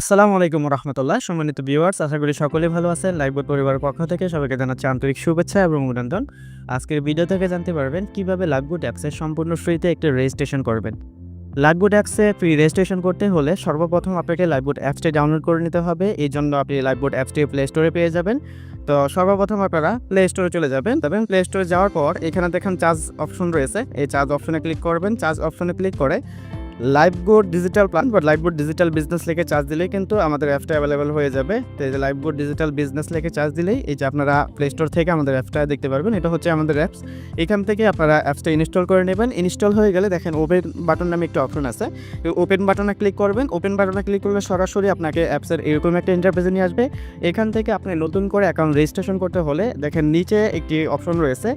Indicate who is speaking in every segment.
Speaker 1: আসসালামু আলাইকুম রহমতুল্লাহ। সম্মানিত ভিউয়ার্স, আশা করি সকলেই ভালো আছেন। লাইভবোট পরিবারের পক্ষ থেকে সবাইকে জানাচ্ছি আন্তরিক শুভেচ্ছা এবং অভিনন্দন। আজকের ভিডিও থেকে জানতে পারবেন কিভাবে লাইভবোট অ্যাপসের সম্পূর্ণ ফ্রিতে একটি রেজিস্ট্রেশন করবেন। লাইভবোট অ্যাপসে ফ্রি রেজিস্ট্রেশন করতে হলে সর্বপ্রথম আপনাকে লাইভবোট অ্যাপসটি ডাউনলোড করে নিতে হবে। এই জন্য আপনি লাইভবোট অ্যাপসটি প্লে স্টোরে পেয়ে যাবেন। তো সর্বপ্রথম আপনারা প্লে স্টোরে চলে যাবেন। তবে প্লে স্টোরে যাওয়ার পর এখানে দেখেন চার্জ অপশন রয়েছে, এই চার্জ অপশনে ক্লিক করবেন। চার্জ অপশনে ক্লিক করে লাইভবোট ডিজিটাল প্ল্যান বা লাইভবোট ডিজিটাল বিজনেস লিখে চার্জ দিলেই কিন্তু আমাদের অ্যাপটা অ্যাভেলেবেল হয়ে যাবে। তো এই যে লাইভবোট ডিজিটাল বিজনেস লিখে চার্জ দিলেই এই যে আপনারা প্লে স্টোর থেকে আমাদের অ্যাপটা দেখতে পারবেন। এটা হচ্ছে আমাদের অ্যাপস। এখান থেকে আপনারা অ্যাপসটা ইনস্টল করে নেবেন। ইনস্টল হয়ে গেলে দেখেন ওপেন বাটন নামে একটা অপশন আছে, ওপেন বাটনে ক্লিক করবেন। ওপেন বাটনে ক্লিক করলে সরাসরি আপনাকে অ্যাপসের এরকম একটা ইন্টারফেসে নিয়ে আসবে। এখান থেকে আপনি নতুন করে অ্যাকাউন্ট রেজিস্ট্রেশন করতে হলে দেখেন নিচে একটি অপশন রয়েছে,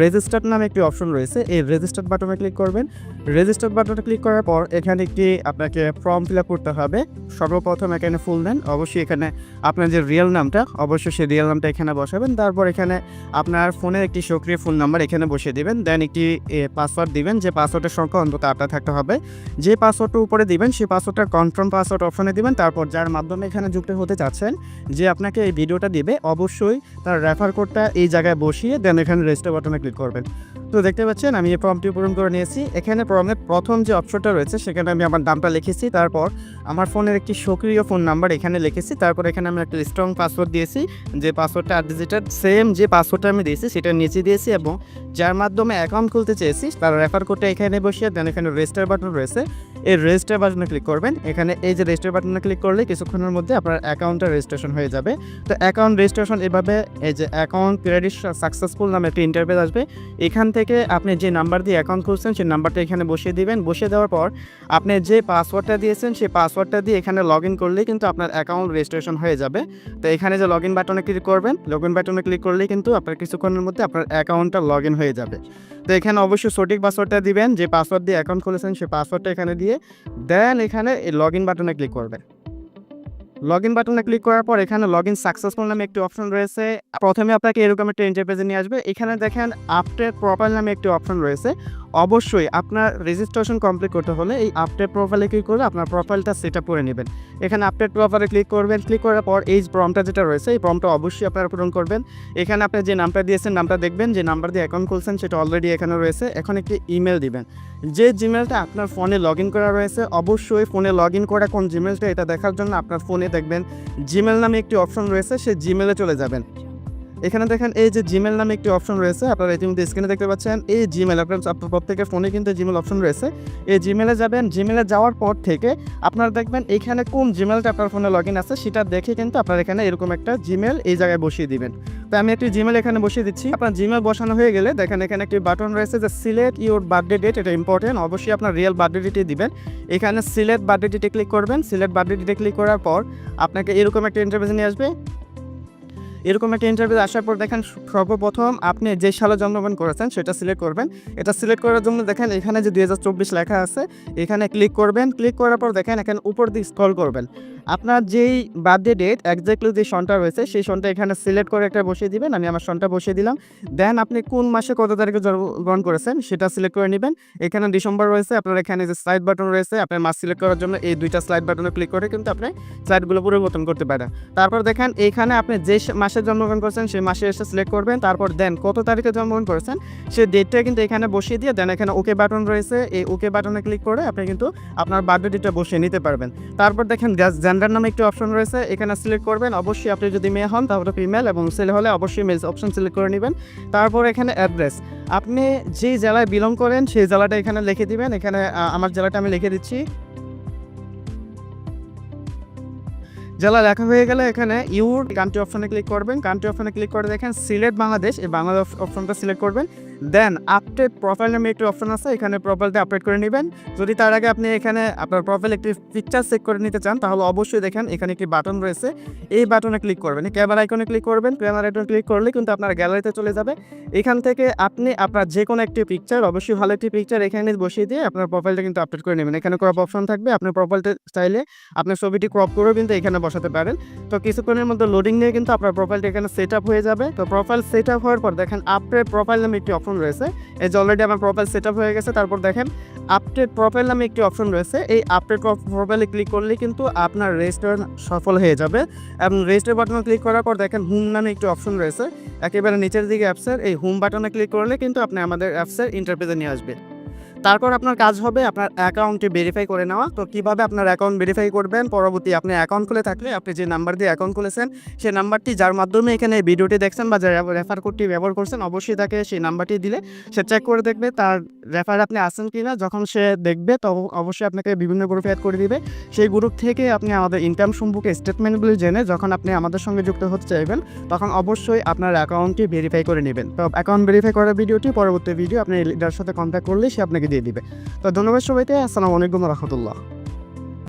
Speaker 1: রেজিস্টার্ড নামে একটি অপশন রয়েছে। এই রেজিস্টার্ড বাটনে ক্লিক করবেন। রেজিস্টার্ড বাটনে ক্লিক করার পর এখানে একটি আপনাকে ফর্ম ফিল আপ করতে হবে। সর্বপ্রথম এখানে ফুল নেন, অবশ্যই এখানে আপনার যে রিয়েল নামটা অবশ্যই সেই রিয়েল নামটা এখানে বসাবেন। তারপর এখানে আপনার ফোনের একটি সক্রিয় ফোন নাম্বার এখানে বসিয়ে দিবেন। দেন একটি পাসওয়ার্ড দিবেন, যে পাসওয়ার্ডের সংখ্যা অন্তত 8টা থাকতে হবে। যে পাসওয়ার্ডটা উপরে দিবেন সেই পাসওয়ার্ডটা কনফার্ম পাসওয়ার্ড অপশনে দিবেন। তারপর যার মাধ্যমে এখানে যুক্ত হতে চাচ্ছেন, যে আপনাকে এই ভিডিওটা দিবে, অবশ্যই তার রেফার কোডটা এই জায়গায় বসিয়ে দেন এখানে রেজিস্টার বাটনে ক্লিক করবেন। তো দেখতে পাচ্ছেন আমি এই ফর্মটি পূরণ করে নিয়েছি। এখানে ফর্মের প্রথম যে অপশনটা রয়েছে সেখানে আমি আমার নামটা লিখেছি, তারপর আমার ফোনের একটি সক্রিয় ফোন নাম্বার এখানে লিখেছি, তারপর এখানে আমি একটা স্ট্রং পাসওয়ার্ড দিয়েছি, যে পাসওয়ার্ডটা 8 ডিজিটের সেম যে পাসওয়ার্ডটা আমি দিয়েছি সেটা নিচে দিয়েছি, এবং যার মাধ্যমে অ্যাকাউন্ট খুলতে চেয়েছি তার রেফার কোডটা এখানে বসিয়ে দেন এখানে রেজিস্টার বাটন রয়েছে, এই রেজিস্টার বাটনে ক্লিক করবেন। এখানে এই যে রেজিস্টার বাটনে ক্লিক করলে কিছুক্ষণের মধ্যে আপনার অ্যাকাউন্টটা রেজিস্ট্রেশন হয়ে যাবে। তো অ্যাকাউন্ট রেজিস্ট্রেশন এভাবে, এই যে অ্যাকাউন্ট ক্রেডিট সাকসেসফুল নামে একটা ইন্টারফেস আসবে। এখান থেকে আপনি যে নাম্বার দিয়ে অ্যাকাউন্ট খুলছেন সেই নাম্বারটা এখানে বসিয়ে দিবেন। বসিয়ে দেওয়ার পর আপনি যে পাসওয়ার্ডটা দিয়েছেন সেই পাসওয়ার্ডটা দিয়ে এখানে লগ ইন করলেই কিন্তু আপনার অ্যাকাউন্ট রেজিস্ট্রেশন হয়ে যাবে। তো এখানে যে লগ ইন বাটনে ক্লিক করবেন, লগ ইন বাটনে ক্লিক করলেই কিন্তু আপনার কিছুক্ষণের মধ্যে আপনার অ্যাকাউন্টটা লগ ইন হয়ে যাবে। তো এখানে অবশ্যই সঠিক পাসওয়ার্ডটা দিবেন, যে পাসওয়ার্ড দিয়ে অ্যাকাউন্ট খুলেছেন সেই পাসওয়ার্ডটা এখানে দিয়ে দেন এখানে এই লগ ইন বাটনে ক্লিক করবেন। লগ ইন বাটনে ক্লিক করার পর এখানে লগ ইন সাকসেসফুল নামে একটি অপশন রয়েছে। প্রথমে আপনাকে এরকম একটা ইন্টারফেসে নিয়ে আসবে। এখানে দেখেন আপডেট প্রোফাইল নামে একটি অপশন রয়েছে। অবশ্যই আপনার রেজিস্ট্রেশন কমপ্লিট করতে হলে এই আপডেট প্রোফাইলে ক্লিক করে আপনার প্রোফাইলটা সেট আপ করে নেবেন। এখানে আপডেট প্রোফাইলে ক্লিক করবেন। ক্লিক করার পর এই প্রম্পটটা যেটা রয়েছে এই প্রম্পটটা অবশ্যই আপনারা পূরণ করবেন। এখানে আপনি যে নামটা দিয়েছেন নামটা দেখবেন, যে নাম্বার দিয়ে অ্যাকাউন্ট খুলছেন সেটা অলরেডি এখানে রয়েছে। এখন একটি ইমেল দিবেন, যে জিমেলটা আপনার ফোনে লগ ইন করা রয়েছে। অবশ্যই ফোনে লগ ইন করা কোন জিমেলটা এটা দেখার জন্য আপনার ফোনে দেখবেন জিমেল নামে একটি অপশন রয়েছে, সেই জিমেলে চলে যাবেন। এখানে দেখেন এই যে জিমেল নামে একটি অপশন রয়েছে, আপনারা ইতিমধ্যে স্ক্রিনে দেখতে পাচ্ছেন। এই জিমেল আপনার প্রত্যেকের ফোনে কিন্তু জিমেল অপশন রয়েছে। এই জিমেলে যাবেন। জিমেলে যাওয়ার পর থেকে আপনারা দেখবেন এখানে কোন জিমেলটা আপনার ফোনে লগ ইন আছে সেটা দেখে কিন্তু আপনার এখানে এরকম একটা জিমেল এই জায়গায় বসিয়ে দিবেন। তো আমি একটি জিমেল এখানে বসিয়ে দিচ্ছি। আপনার জিমেল বসানো হয়ে গেলে দেখেন এখানে একটি বাটন রয়েছে যে সিলেক্ট ইউর বার্থডে ডেট, এটা ইম্পর্টেন্ট। অবশ্যই আপনার রিয়েল বার্থডে ডেটই দিবেন। এখানে সিলেক্ট বার্থডে ডেটে ক্লিক করবেন। সিলেক্ট বার্থডে ডেটে ক্লিক করার পর আপনাকে এরকম একটা ইন্টারফেস নিয়ে আসবে। এরকম একটা ইন্টারভিউ আসার পর দেখেন সর্বপ্রথম আপনি যে সালে জন্মগ্রহণ করেছেন সেটা সিলেক্ট করবেন। এটা সিলেক্ট করার জন্য দেখেন এখানে যে 2024 লেখা আছে এখানে ক্লিক করবেন। ক্লিক করার পর দেখেন এখানে উপর দিকে স্ক্রল করবেন। আপনার যেই বার্থডে ডেট এক্স্যাক্টলি যে সনটা রয়েছে সেই সনটা এখানে সিলেক্ট করে একটা বসিয়ে দিবেন। আমি আমার সনটা বসিয়ে দিলাম। দেন আপনি কোন মাসে কত তারিখে জন্মগ্রহণ করেছেন সেটা সিলেক্ট করে নেবেন। এখানে ডিসেম্বর রয়েছে, আপনার এখানে যে স্লাইড বাটন রয়েছে আপনার মাস সিলেক্ট করার জন্য এই দুইটা স্লাইড বাটনে ক্লিক করে কিন্তু আপনি স্লাইডগুলো পরিবর্তন করতে পারেন। তারপর দেখেন এইখানে আপনি যে মাসে জন্মগ্রহণ করেছেন সেই মাসে এসে সিলেক্ট করবেন। তারপর দেন কত তারিখে জন্মগ্রহণ করেছেন সেই ডেটটা কিন্তু এখানে বসিয়ে দিয়ে দেন এখানে ওকে বাটন রয়েছে, এই ওকে বাটনে ক্লিক করে আপনি কিন্তু আপনার বার্থডে ডেটটা বসিয়ে নিতে পারবেন। তারপর দেখেন জেন্ডার নামে একটি অপশন রয়েছে, এখানে সিলেক্ট করবেন। অবশ্যই আপনি যদি মেয়ে হন তাহলে ফিমেল, এবং ছেলে হলে অবশ্যই মেল অপশন সিলেক্ট করে নেবেন। তারপর এখানে অ্যাড্রেস, আপনি যেই জেলায় বিলং করেন সেই জেলাটা এখানে লিখে দিবেন। এখানে আমার জেলাটা আমি লিখে দিচ্ছি। জেলা লেখা হয়ে গেলে এখানে ইউর কান্ট্রি অপশনে ক্লিক করবেন। কান্ট্রি অপশনে ক্লিক করে দেখেন সিলেক্ট বাংলাদেশ, এই বাংলাদেশ অপশনটা সিলেক্ট করবেন। দেন আপডেট প্রোফাইল নামে একটি অপশন আছে, এখানে প্রোফাইলটা আপডেট করে নেবেন। যদি তার আগে আপনি এখানে আপনার প্রোফাইল একটি পিকচার চেক করে নিতে চান তাহলে অবশ্যই দেখেন এখানে একটি বাটন রয়েছে, এই বাটনে ক্লিক করবেন। ক্যামেরা আইকনে ক্লিক করবেন। ক্যামেরা আইকনে ক্লিক করলে কিন্তু আপনার গ্যালারিতে চলে যাবে। এখান থেকে আপনি আপনার যে কোনো একটি পিকচার, অবশ্যই ভালো একটি পিকচার এখানে বসিয়ে দিয়ে আপনার প্রোফাইলটা কিন্তু আপডেট করে নেবেন। এখানে ক্রপ অপশন থাকবে, আপনার প্রোফাইলটা চাইলে আপনার ছবিটি ক্রপ করেও কিন্তু এখানে বসাতে পারেন। তো কিছুক্ষণের মধ্যে লোডিং নিয়ে কিন্তু আপনার প্রোফাইলটা এখানে সেট আপ হয়ে যাবে। তো প্রোফাইল সেট আপ হওয়ার পর দেখেন আপডেট প্রোফাইল নামে একটি অপশন
Speaker 2: অপশন রয়েছে। এই যে অলরেডি আমার প্রোফাইল সেট আপ হয়ে গেছে। তারপর দেখেন আপডেট প্রোফাইল নামে একটি অপশন রয়েছে। এই আপডেট প্রোফাইলে ক্লিক করলে কিন্তু আপনার রেজিস্ট্রেশন সফল হয়ে যাবে এবং রেজিস্টার বাটনে ক্লিক করার পর দেখেন হোম নামে একটি অপশন রয়েছে একেবারে নিচের দিকে অ্যাপসের। এই হোম বাটনে ক্লিক করলে কিন্তু আপনি আমাদের অ্যাপসের ইন্টারফেসে নিয়ে আসবে। তারপর আপনার কাজ হবে আপনার অ্যাকাউন্টটি ভেরিফাই করে নেওয়া। তো কিভাবে আপনার অ্যাকাউন্ট ভেরিফাই করবেন, পরবর্তী আপনি অ্যাকাউন্ট খুলে থাকলে আপনি যে নাম্বার দিয়ে অ্যাকাউন্ট খুলেছেন সেই নাম্বারটি যার মাধ্যমে এখানে এই ভিডিওটি দেখছেন বা যার রেফার কোডটি ব্যবহার করছেন অবশ্যই তাকে সেই নাম্বারটি দিলে সে চেক করে দেখবে তার রেফার আপনি আছেন কি না। যখন সে দেখবে তো অবশ্যই আপনাকে বিভিন্ন গ্রুপে অ্যাড করে দিবে। সেই গ্রুপ থেকে আপনি আমাদের ইনকাম সম্পর্কে স্টেটমেন্টগুলি জেনে যখন আপনি আমাদের সঙ্গে যুক্ত হতে চাইবেন তখন অবশ্যই আপনার অ্যাকাউন্টটি ভেরিফাই করে নেবেন। তো অ্যাকাউন্ট ভেরিফাই করার ভিডিওটি পরবর্তী ভিডিও আপনি লিডার সাথে কন্ট্যাক্ট করলেই সে আপনাকে দিয়ে দিবে। তো ধন্যবাদ সবাইকে। আসসালামু আলাইকুম রহমতুল্লাহ।